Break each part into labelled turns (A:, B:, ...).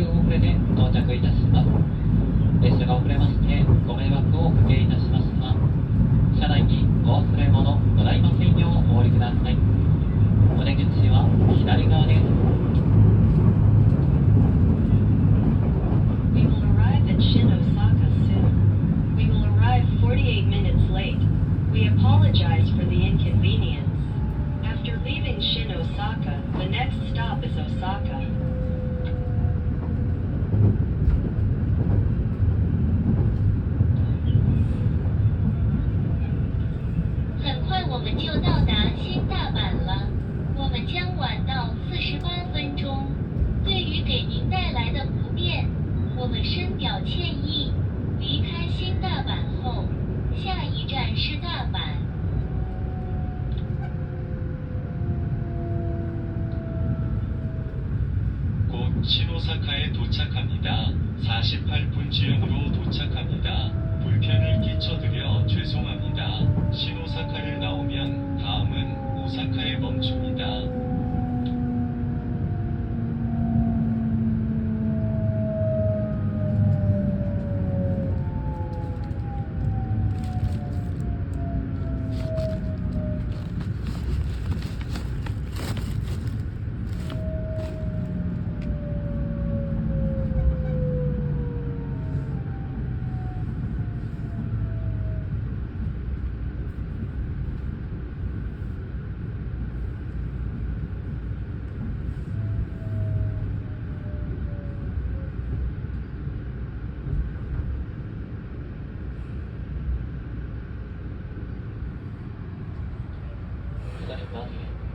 A: 遅れで到着いたします。列車が遅れましてご迷惑をおかけいたしますが、車内にお忘れ物ございませんようお降りください。お出口は左側です。
B: We will arrive at Shin Osaka soon. We will arrive 48 minutes late. We apologize for the inconvenience. After leaving Shin Osaka, the next stop is Osaka.
C: 很快我们就到达新大阪了，我们将晚到48分钟。对于给您带来的不便，我们深表歉意。离开新大阪后，下一站是大阪。
D: 곧 신오사카에 도착합니다. 48분 지연으로 도착합니다. 불편을 끼쳐드려 죄송합니다. 신오사카를 나오면 다음은 오사카에 멈춥니다.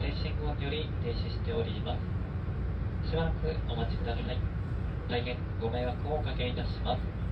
A: 停止信号により停止しております。しばらくお待ちください。大変ご迷惑をおかけいたします。